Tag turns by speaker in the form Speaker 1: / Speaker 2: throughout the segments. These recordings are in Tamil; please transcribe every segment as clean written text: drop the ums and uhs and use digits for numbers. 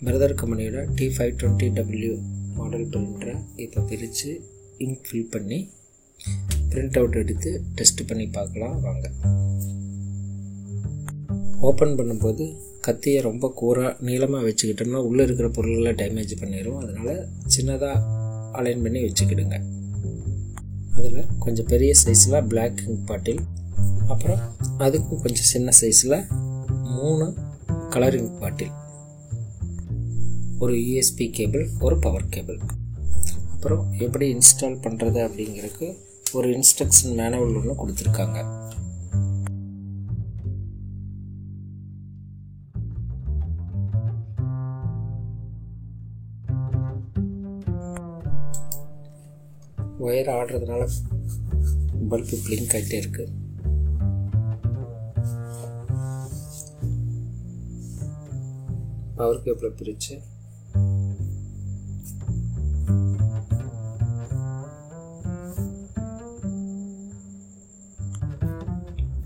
Speaker 1: பிரதர் கம்பெனியோட T520W மாடல் பிரிண்டரை இப்போ பிரித்து இங்க் ஃபில் பண்ணி பிரிண்ட் அவுட் எடுத்து டெஸ்ட் பண்ணி பார்க்கலாம் வாங்க. ஓப்பன் பண்ணும்போது கத்தியை ரொம்ப நீளமாக வச்சுக்கிட்டோம்னா உள்ளே இருக்கிற பொருள்களை டேமேஜ் பண்ணிடும். அதனால் சின்னதாக அலைன் பண்ணி வச்சுக்கிடுங்க. அதில் கொஞ்சம் பெரிய சைஸில் பிளாக் இங்க் பாட்டில், அப்புறம் அதுக்கும் கொஞ்சம் சின்ன சைஸில் 3 கலர் இங்க் பாட்டில், ஒரு USB கேபிள், ஒரு பவர் கேபிள், அப்புறம் எப்படி இன்ஸ்டால் பண்ணுறது அப்படிங்கிறதுக்கு ஒரு இன்ஸ்ட்ரக்ஷன் மேனுவல் ஒன்று கொடுத்துருக்காங்க. ஒயர் ஆடுறதுனால பல்பு பிளிங்க் ஆகிட்டே இருக்கு. பவர் கேபிளை பிரித்து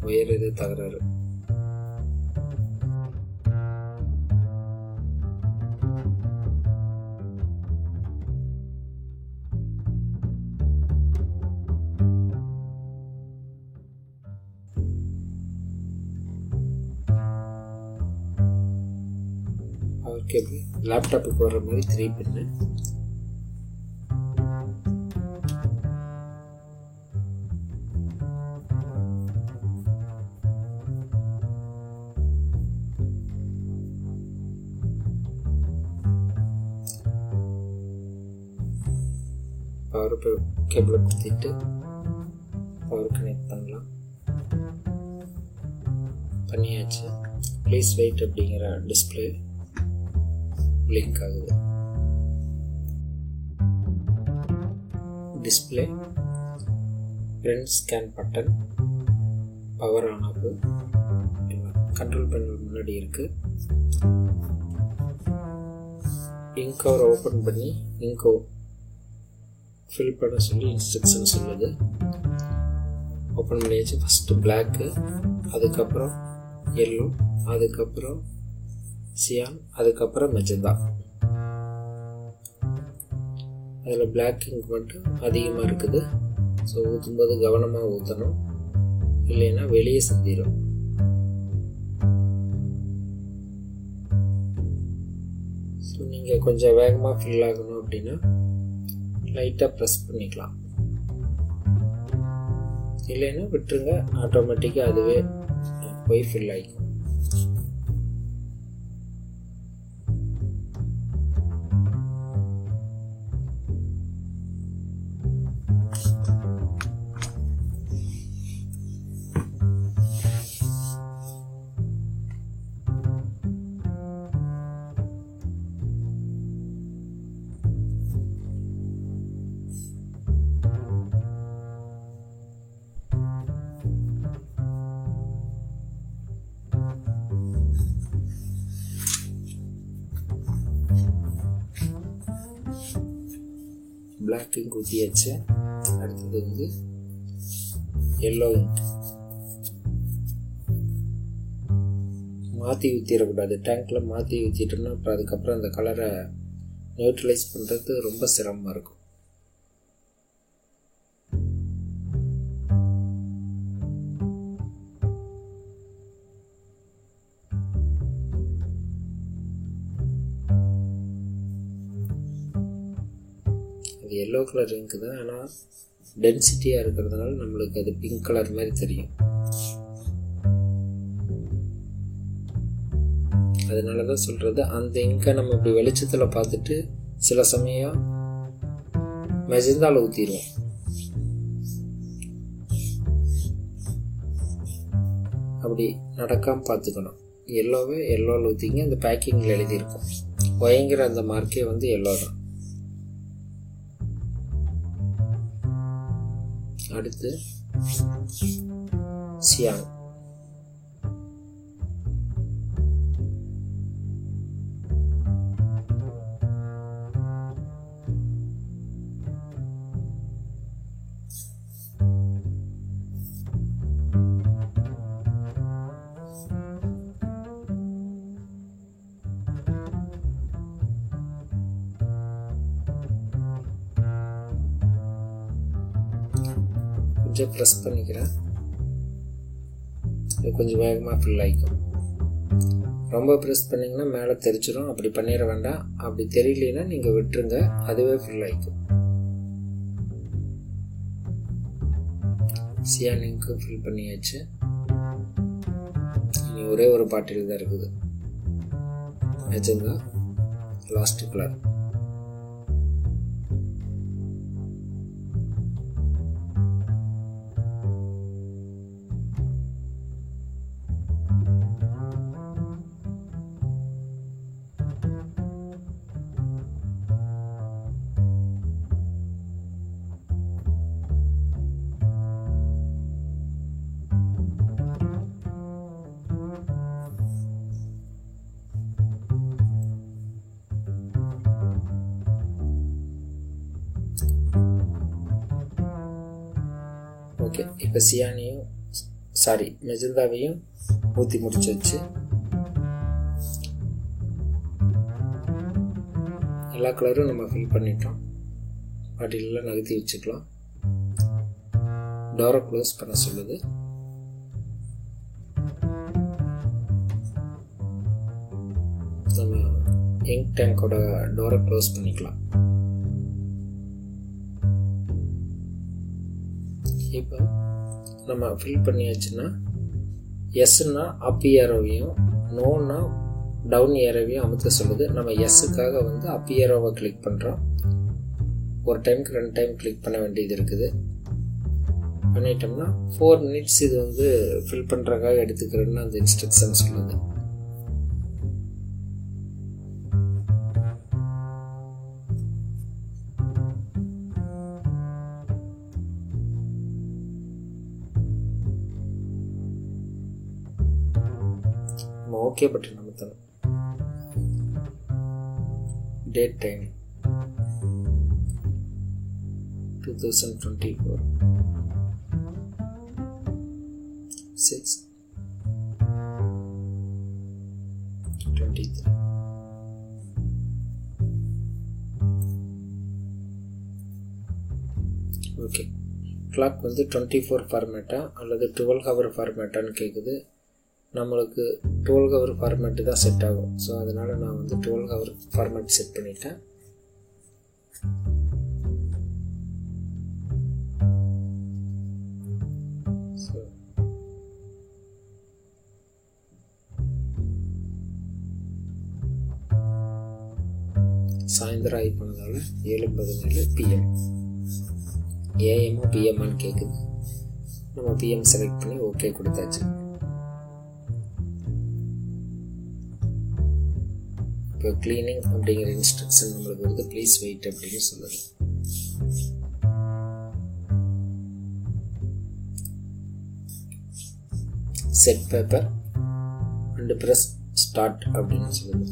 Speaker 1: ஒயர் இது தகராறு. பவர் கேபிள் லேப்டாப்புக்கு வர்ற மாதிரி 3 பின்னு. பவர் கேபிளை குத்திட்டு பவர் கனெக்ட் பண்ணலாம். பண்ணியாச்சு. ப்ளீஸ் வெயிட் அப்படிங்கிற டிஸ்பிளே பிளிங்க் ஆகுது. Display, print scan button, power on off, control panel முன்னாடி இருக்கு. இங்க் கவர் ஓப்பன் பண்ணி இங்க் ஃபில் பண்ண சொல்லி இன்ஸ்ட்ரக்ஷன் சொல்லுது. ஓப்பன் பண்ணியாச்சு. ஃபஸ்ட்டு பிளாக்கு, அதுக்கப்புறம் எல்லோ, அதுக்கப்புறம் சியான், அதுக்கப்புறம் மெஜந்தா. அதில் பிளாக் இங்க் மட்டும் அதிகமாக இருக்குது. ஸோ ஊற்றும்போது கவனமாக ஊற்றணும், இல்லைன்னா வெளியே சிந்திடும். ஸோ நீங்கள் கொஞ்சம் வேகமாக ஃபில் ஆகணும் அப்படின்னா லைட்டாக ப்ரெஸ் பண்ணிக்கலாம், இல்லைன்னா விட்டுருங்க, ஆட்டோமேட்டிக்காக அதுவே போய் ஃபில் ஆகிக்கும். பிளாக் இங்க் ஊற்றியாச்சு. அடுத்தது வந்து எல்லோ இங்க். மாற்றி ஊற்றிடக்கூடாது. டேங்க்கில் மாற்றி ஊற்றிட்டோம்னா அப்புறம் அதுக்கப்புறம் அந்த கலரை நியூட்ரலைஸ் பண்ணுறது ரொம்ப சிரமமாக இருக்கும். அது எல்லோ கலர் இங்க் தான், ஆனால் டென்சிட்டியாக இருக்கிறதுனால நம்மளுக்கு அது பிங்க் கலர் மாதிரி தெரியும். அதனால தான் சொல்கிறது, அந்த இங்கை நம்ம இப்படி வெளிச்சத்தில் பார்த்துட்டு சில சமயம் மெஜந்தால ஊற்றிடுவோம். அப்படி நடக்காமல் பார்த்துக்கணும். எல்லோவை எல்லோவில் ஊற்றிங்க. அந்த பேக்கிங்கில் எழுதியிருக்கும் ஒயங்கிற அந்த மார்க்கே வந்து எல்லோ தான். அடுத்து சியான். கொஞ்சம் ப்ரெஸ் பண்ணிக்கிறேன். இது கொஞ்சம் வேகமாக ஃபில் ஆகிக்கும். ரொம்ப ப்ரெஸ் பண்ணிங்கன்னா மேலே தெரிச்சிடும். அப்படி பண்ணிட வேண்டாம். அப்படி தெரியலனா நீங்கள் விட்டுருங்க, அதுவே ஃபில் ஆகிக்கும். சியான் இங்க்கு ஃபில் பண்ணியாச்சு. இனி ஒரே ஒரு பாட்டில் தான் இருக்குது. Magenta last colour. ஓகே, இப்போ மெஜந்தாவையும் ஊற்றி முடிச்சு வச்சு எல்லா கலரும் நம்ம ஃபில் பண்ணிட்டோம். பாட்டிலெலாம் நகர்த்தி வச்சுக்கலாம். டோரை க்ளோஸ் பண்ண சொல்லுது. நம்ம இங்க் டேங்கோட டோரை க்ளோஸ் பண்ணிக்கலாம். இப்போ நம்ம ஃபில் பண்ணியாச்சுன்னா எஸ்ன்னா அப் ஏரோவையும் நோன்னா டவுன் ஏரோவையும் அமுத்த சொல்லுது. நம்ம எஸ்ஸுக்காக வந்து அப் ஏரோவை கிளிக் பண்ணுறோம். ஒரு டைமுக்கு 2 டைம் கிளிக் பண்ண வேண்டியது இருக்குது. பண்ணிட்டோம்னா 4 minutes இது வந்து ஃபில் பண்ணுறதுக்காக எடுத்துக்கிறேன்னு அந்த இன்ஸ்ட்ரக்ஷன் சொல்லுது. ஓகே பட்டன் அமுத்தணும். Date time 2024 6/23. ஓகே, கிளாக் வந்து 24 ஃபார்மேட்டா அல்லது 12 ஹவர் ஃபார்மேட்டான்னு கேட்குது. நம்மளுக்கு 12 ஹவர் ஃபார்மேட்டு தான் செட் ஆகும். ஸோ அதனால் நான் வந்து 12 ஹவர் ஃபார்மேட் செட் பண்ணிட்டேன். ஸோ சாயந்தரம் ஆகி போனதால் 7:17 PM. ஏஎம்ஓ பிஎம்மான்னு கேட்குது. நம்ம பிஎம் செலக்ட் பண்ணி ஓகே கொடுத்தாச்சு. இப்போ க்ளீனிங் அப்படிங்கிற இன்ஸ்ட்ரக்ஷன் நம்மளுக்கு வருது. ப்ளீஸ் வெயிட் அப்படின்னு சொல்லுது. Set paper and press start அப்படின்னு சொல்லுது.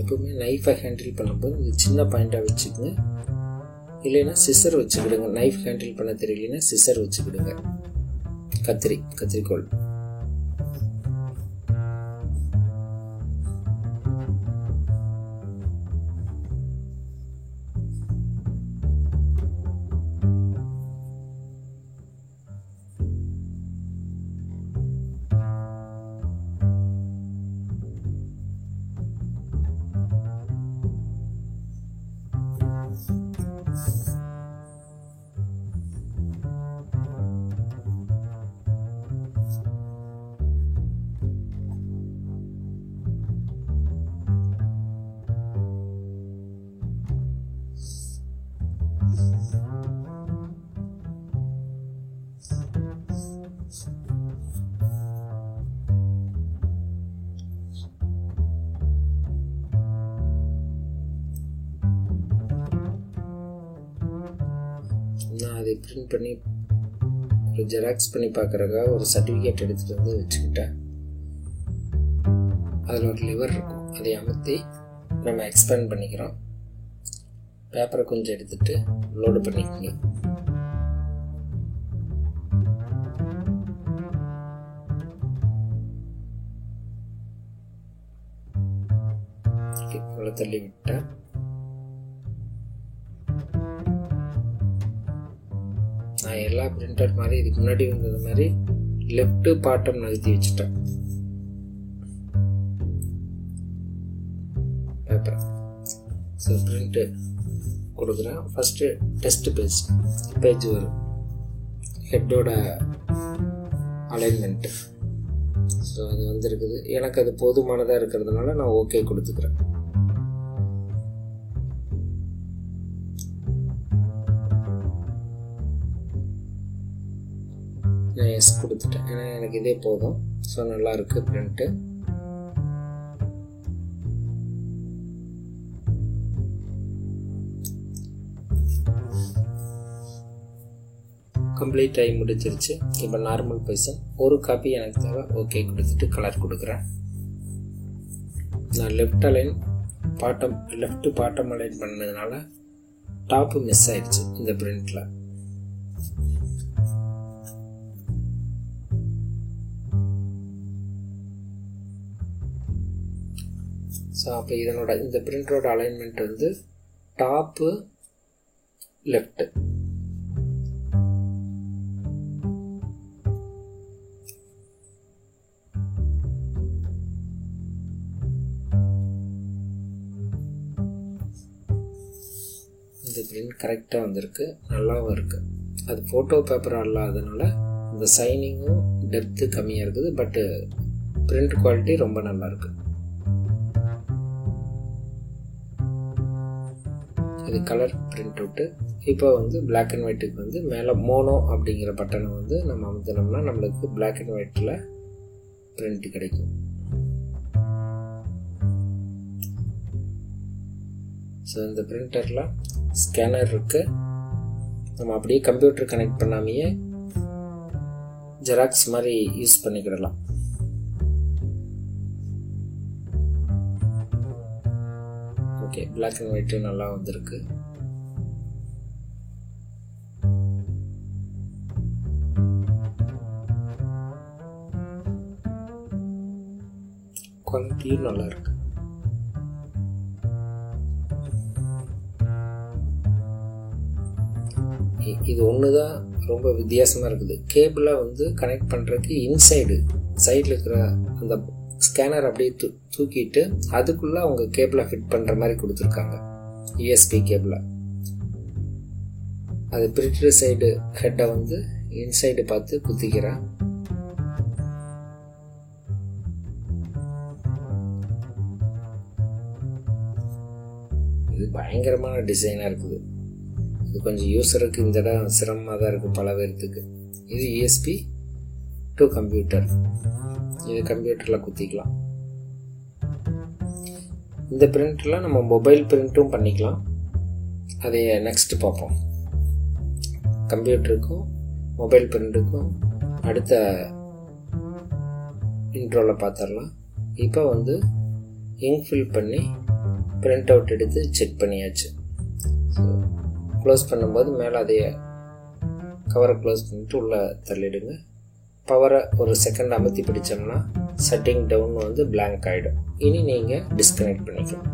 Speaker 1: எப்பவுமே நைஃபை ஹேண்டில் பண்ணும்போது இது சின்ன பாயிண்டாக வச்சுக்கோங்க. இல்லைன்னா சிசர் வச்சுக்கிடுங்க. நைஃப் ஹேண்டில் பண்ண தெரியலன்னா சிசர் வச்சுக்கிடுங்க. கத்திரிக்கோள். நான் அதை பிரிண்ட் பண்ணி ஒரு ஜெராக்ஸ் பண்ணி பார்க்குறதுக்காக ஒரு சர்டிஃபிகேட் எடுத்துகிட்டு வந்து வச்சுக்கிட்டேன். அதில் ஒரு லிவர் இருக்கும். அதை அமுத்தி நம்ம எக்ஸ்பேண்ட் பண்ணிக்கிறோம். பேப்பரை கொஞ்சம் எடுத்துகிட்டு லோடு பண்ணிக்கோங்க. தள்ளி விட்டேன். நான் எல்லா பிரிண்டர் மாதிரி இதுக்கு முன்னாடி வந்தது மாதிரி லெஃப்ட் பாட்டம் நகர்த்தி வச்சுட்டேன் பேப்பர். ஸோ பிரிண்ட்டு கொடுக்குறேன். ஃபஸ்ட்டு டெஸ்ட் பேஜ் வரும், ஹெட்டோட அலைன்மெண்ட்டு. ஸோ அது வந்துருக்குது. எனக்கு அது போதுமானதாக இருக்கிறதுனால நான் ஓகே கொடுத்துக்கிறேன். நான் எஸ் கொடுத்துட்டேன், ஏன்னா எனக்கு இதே போதும். ஸோ நல்லாயிருக்கு பிரிண்ட்டு. கம்ப்ளீட் ஆகி முடிச்சிருச்சு. இப்போ நார்மல் பொசிஷன் ஒரு காப்பி எனக்கு தேவை. ஓகே கொடுத்துட்டு கலர் கொடுக்குறேன். நான் லெஃப்ட் பாட்டம் அலைன் பண்ணதுனால டாப்பு மிஸ் ஆயிடுச்சு இந்த பிரிண்டில். ஸோ அப்போ இந்த பிரிண்டரோட அலைன்மெண்ட் வந்து டாப்பு லெஃப்ட்டு. இந்த பிரிண்ட் கரெக்டாக வந்திருக்கு, நல்லாவும் இருக்குது. அது ஃபோட்டோ பேப்பர் அல்லாததுனால இந்த சைனிங்கும் டெப்த்து கம்மியாக இருக்குது. பட்டு பிரிண்ட் குவாலிட்டி ரொம்ப நல்லாயிருக்கு. இது கலர் பிரிண்ட் அவுட்டு. இப்போ வந்து பிளாக் அண்ட் ஒயிட்டுக்கு வந்து மேலே மோனோ அப்படிங்கிற பட்டனை வந்து நம்ம அமுத்தினோம்னா நம்மளுக்கு பிளாக் அண்ட் ஒயிட்டில் பிரிண்ட் கிடைக்கும். ஸோ இந்த பிரிண்டரில் ஸ்கேனர் இருக்குது. நம்ம அப்படியே கம்ப்யூட்டர் கனெக்ட் பண்ணாமையே ஜெராக்ஸ் மாதிரி யூஸ் பண்ணிக்கிடலாம். ஓகே, பிளாக் அண்ட் ஒயிட்டு நல்லா வந்திருக்கு. குவாலிட்டியும் நல்லா இருக்கு. இது ஒன்று தான் ரொம்ப வித்தியாசமாக இருக்குது. கேபிளை வந்து கனெக்ட் பண்ணுறதுக்கு சைடில் இருக்கிற அந்த ஸ்கேனர் அப்படியே தூக்கிட்டு அதுக்குள்ளே அவங்க கேபிளை ஃபிட் பண்ணுற மாதிரி கொடுத்துருக்காங்க, யூஎஸ்பி கேபிளை. அது பிரிண்டர் சைடு ஹெட்டை வந்து இன்சைடு பார்த்து குத்திக்கிறேன். இது பயங்கரமான டிசைனாக இருக்குது. இது கொஞ்சம் யூஸருக்கு இந்த இடம் சிரமமாக தான் இருக்குது பல பேர்த்துக்கு. இது யூஎஸ்பி டு கம்ப்யூட்டர். இது கம்ப்யூட்டரில் குத்திக்கலாம். இந்த பிரிண்ட்டில் நம்ம மொபைல் பிரிண்ட்டும் பண்ணிக்கலாம். அதை நெக்ஸ்ட் பார்ப்போம். கம்ப்யூட்டருக்கும் மொபைல் பிரிண்ட்டுக்கும் அடுத்த இன்ட்ரோவில் பார்த்துடலாம். இப்போ வந்து இங்க் ஃபில் பண்ணி பிரிண்ட் அவுட் எடுத்து செக் பண்ணியாச்சு. ஸோ க்ளோஸ் பண்ணும்போது மேலே அதையே கவரை க்ளோஸ் பண்ணிவிட்டு உள்ளே தள்ளிடுங்க. பவரை ஒரு செகண்ட் அமுத்தி பிடிச்சோம்னா செட்டிங் டவுன் வந்து பிளாங்க் ஆகிடும். இனி நீங்கள் டிஸ்கனெக்ட் பண்ணிக்கலாம்.